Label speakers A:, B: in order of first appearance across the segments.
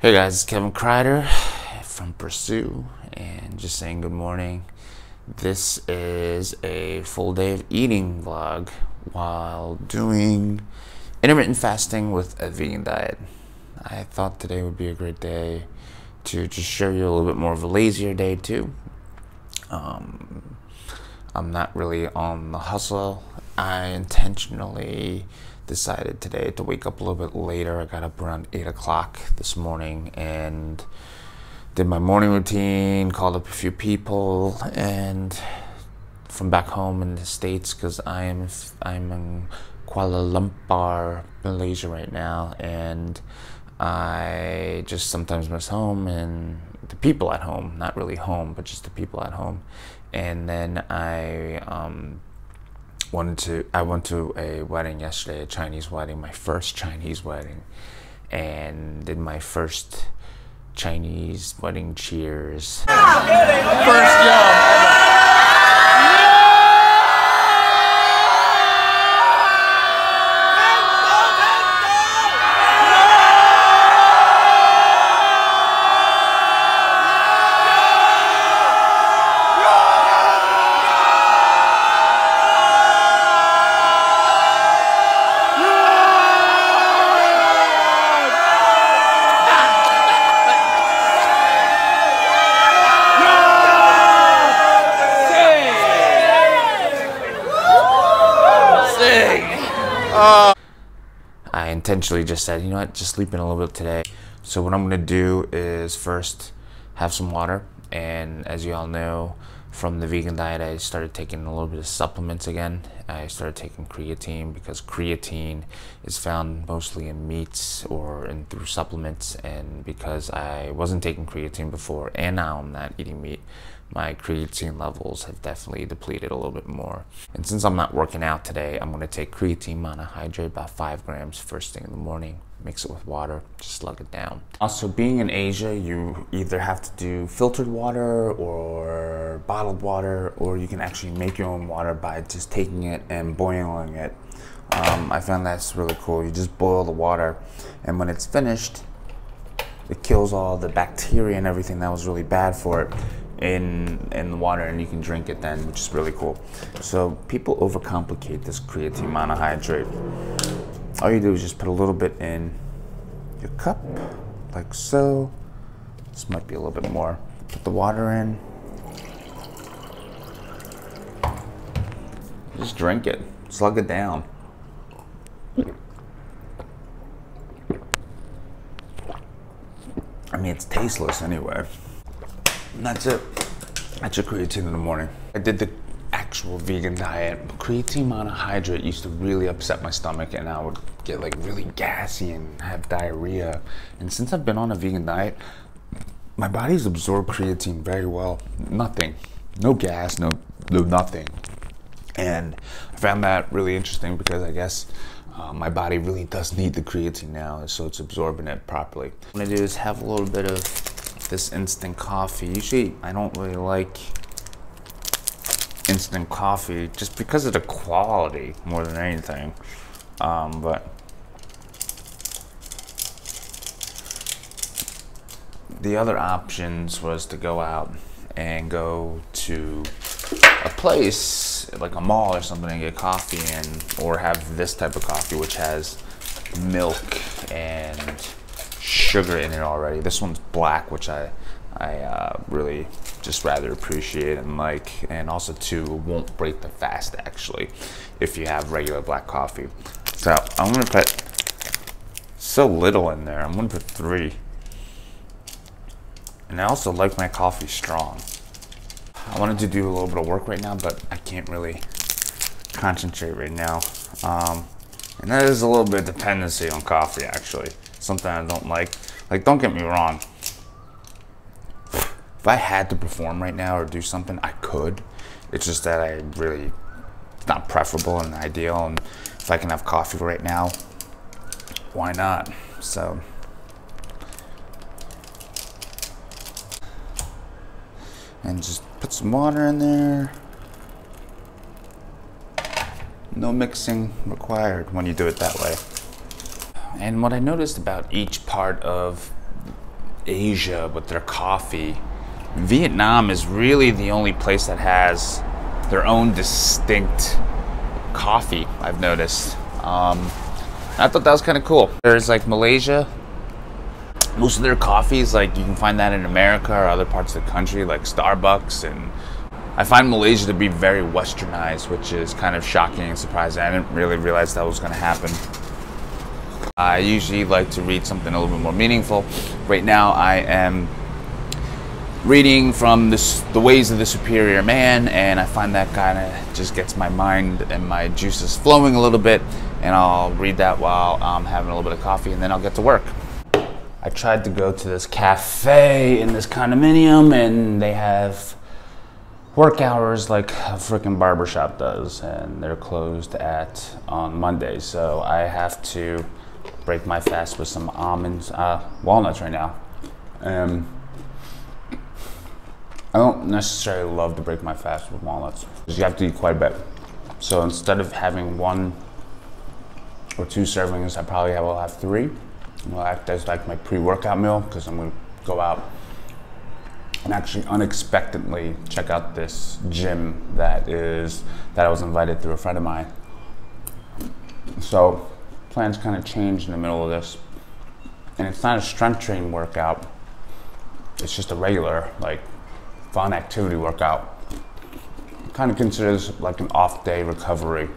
A: Hey guys, it's Kevin Kreider from Pursue, and just saying good morning. This is a full day of eating vlog while doing intermittent fasting with a vegan diet. I thought today would be a great day to just show you a little bit more of a lazier day too. I'm not really on the hustle. I intentionally decided today to wake up a little bit later. I got up around 8 o'clock this morning and did my morning routine, called up a few people, and from back home in the States, because I'm in Kuala Lumpur, Malaysia right now, and I just sometimes miss home and the people at home, not really home, but just the people at home. And then I went to a wedding yesterday, a Chinese wedding, my first Chinese wedding, and did my first Chinese wedding cheers. First job. I intentionally just said, you know what, just sleep in a little bit today. So what I'm gonna do is first have some water, and as you all know from the vegan diet, I started taking a little bit of supplements again. I started taking creatine because creatine is found mostly in meats or through supplements, and because I wasn't taking creatine before and now I'm not eating meat, my creatine levels have definitely depleted a little bit more. And since I'm not working out today, I'm gonna take creatine monohydrate, about 5 grams first thing in the morning, mix it with water, just slug it down. Also, being in Asia, you either have to do filtered water or bottled water, or you can actually make your own water by just taking it and boiling it. I found that's really cool. You just boil the water, and when it's finished, it kills all the bacteria and everything that was really bad for it in the water, and you can drink it then, which is really cool. So people overcomplicate this creatine monohydrate. All you do is just put a little bit in your cup, like so. This might be a little bit more. Put the water in. Just drink it, slug it down. I mean, it's tasteless anyway. And that's it. That's your creatine in the morning. I did the actual vegan diet. Creatine monohydrate used to really upset my stomach, and I would get like really gassy and have diarrhea. And since I've been on a vegan diet, my body's absorbed creatine very well. Nothing, no gas, no nothing. And I found that really interesting because I guess my body really does need the creatine now, so it's absorbing it properly. What I'm gonna do is have a little bit of this instant coffee. Usually I don't really like instant coffee just because of the quality more than anything, but the other options was to go out and go to a place like a mall or something and get coffee, or have this type of coffee which has milk and sugar in it already. This one's black, which I really just rather appreciate and like, and also too won't break the fast actually if you have regular black coffee. So I'm gonna put so little in there. I'm gonna put 3. And I also like my coffee strong. I wanted to do a little bit of work right now, but I can't really concentrate right now. And that is a little bit of dependency on coffee actually. Something I don't like. Like, don't get me wrong. If I had to perform right now or do something, I could. It's just that it's not preferable and ideal. And if I can have coffee right now, why not? So, and just put some water in there. No mixing required when you do it that way. And what I noticed about each part of Asia with their coffee. Vietnam is really the only place that has their own distinct coffee, I've noticed. I thought that was kind of cool. There's like Malaysia, most of their coffees, like you can find that in America or other parts of the country, like Starbucks, and I find Malaysia to be very westernized, which is kind of shocking and surprising. I didn't really realize that was going to happen. I usually like to read something a little bit more meaningful. Right now I am reading from The Ways of the Superior Man, and I find that kind of just gets my mind and my juices flowing a little bit, and I'll read that while I'm having a little bit of coffee, and then I'll get to work. I tried to go to this cafe in this condominium, and they have work hours like a freaking barbershop does, and they're closed on Mondays, so I have to break my fast with some walnuts right now. I don't necessarily love to break my fast with walnuts because you have to eat quite a bit. So instead of having 1 or 2 servings, I probably will have 3. Well, that's like my pre-workout meal because I'm gonna go out and actually unexpectedly check out this gym that I was invited through a friend of mine. So plans kind of changed in the middle of this, and it's not a strength training workout. It's just a regular like fun activity workout. Kind of considers like an off day recovery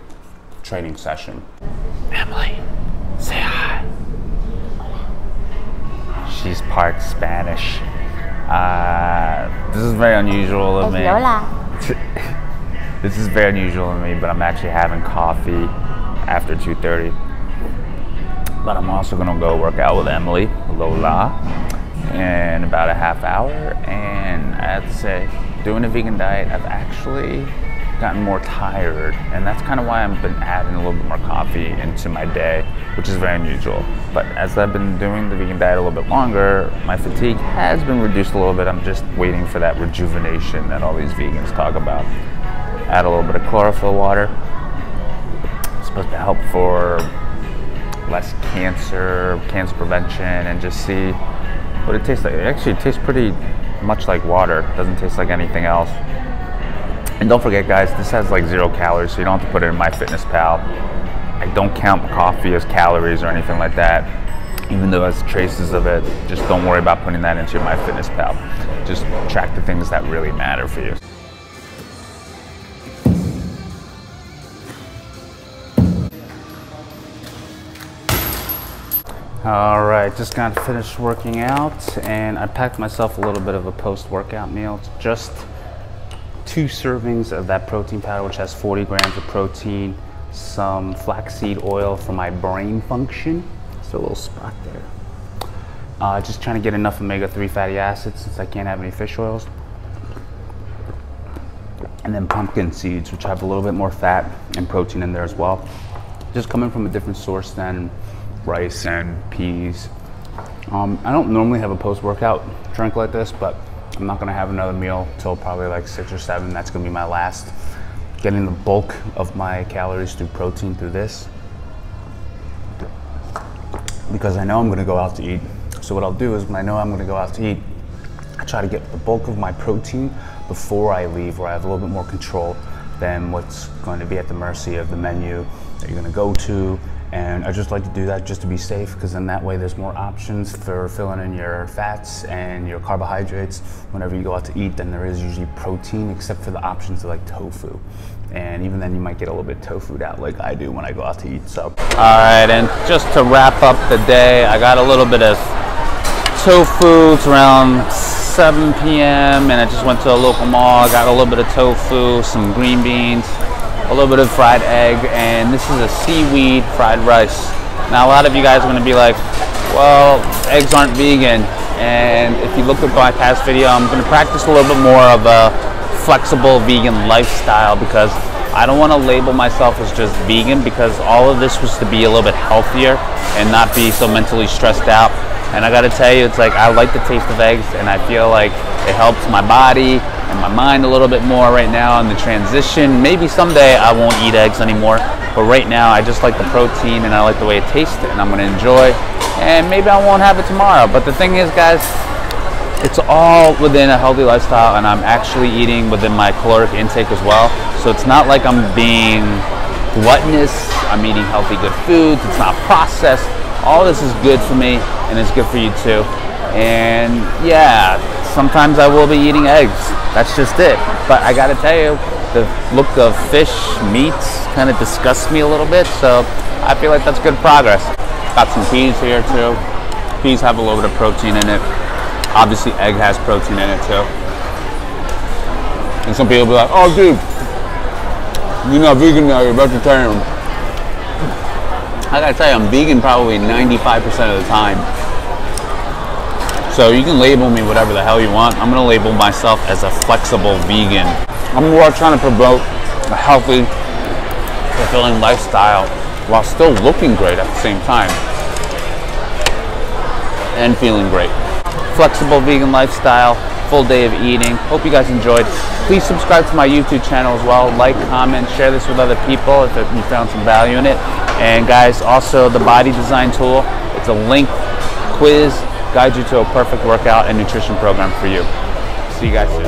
A: training session. Emily, say hi. She's part Spanish. This is very unusual of me. This is very unusual of me, but I'm actually having coffee after 2:30. But I'm also gonna go work out with Emily, Lola, in about a half hour. And I have to say, doing a vegan diet, I've actually gotten more tired, and that's kind of why I've been adding a little bit more coffee into my day, which is very unusual. But as I've been doing the vegan diet a little bit longer, my fatigue has been reduced a little bit. I'm just waiting for that rejuvenation that all these vegans talk about. Add a little bit of chlorophyll water. It's supposed to help for less cancer prevention, and just see what it tastes like. It actually tastes pretty much like water. It doesn't taste like anything else. And don't forget, guys, this has like 0 calories, so you don't have to put it in MyFitnessPal. I don't count coffee as calories or anything like that, even though it has traces of it. Just don't worry about putting that into your MyFitnessPal. Just track the things that really matter for you. All right, just got finished working out, and I packed myself a little bit of a post-workout meal. It's just 2 servings of that protein powder, which has 40 grams of protein, some flaxseed oil for my brain function. Just a little spot there. Just trying to get enough omega-3 fatty acids since I can't have any fish oils. And then pumpkin seeds, which have a little bit more fat and protein in there as well. Just coming from a different source than rice and peas. I don't normally have a post-workout drink like this, but I'm not gonna have another meal till probably like 6 or 7. That's gonna be my last. Getting the bulk of my calories through protein through this, because I know I'm gonna go out to eat. So what I'll do is, when I know I'm gonna go out to eat, I try to get the bulk of my protein before I leave, where I have a little bit more control than what's going to be at the mercy of the menu that you're gonna go to. And I just like to do that just to be safe, because then that way there's more options for filling in your fats and your carbohydrates whenever you go out to eat than there is usually protein, except for the options of like tofu. And even then you might get a little bit tofu'd out like I do when I go out to eat. So, all right, and just to wrap up the day, I got a little bit of tofu. It's around 7 p.m. and I just went to a local mall. I got a little bit of tofu, some green beans, a little bit of fried egg, and this is a seaweed fried rice. Now a lot of you guys are going to be like, well, eggs aren't vegan. And if you look at my past video, I'm going to practice a little bit more of a flexible vegan lifestyle, because I don't want to label myself as just vegan, because all of this was to be a little bit healthier and not be so mentally stressed out. And I got to tell you, it's like, I like the taste of eggs, and I feel like it helps my body and my mind a little bit more right now in the transition. Maybe someday I won't eat eggs anymore, but right now I just like the protein and I like the way it tastes, and I'm going to enjoy, and maybe I won't have it tomorrow. But the thing is, guys,
B: it's all within a healthy lifestyle, and I'm actually eating within my caloric intake as well. So it's not like I'm being gluttonous. I'm eating healthy, good foods. It's not processed. All this is good for me, and it's good for you too. And yeah, sometimes I will be eating eggs. That's just it. But I gotta tell you, the look of fish, meats kind of disgusts me a little bit. So I feel like that's good progress. Got some peas here too. Peas have a little bit of protein in it. Obviously, egg has protein in it too. And some people will be like, oh dude, you're not vegan now, you're vegetarian. I gotta tell you, I'm vegan probably 95% of the time. So you can label me whatever the hell you want. I'm gonna label myself as a flexible vegan. I'm more trying to promote a healthy, fulfilling lifestyle while still looking great at the same time. And feeling great. Flexible vegan lifestyle, full day of eating. Hope you guys enjoyed. Please subscribe to my YouTube channel as well. Like, comment, share this with other people if you found some value in it. And guys, also the body design tool. It's a link quiz, guides you to a perfect workout and nutrition program for you. See you guys soon.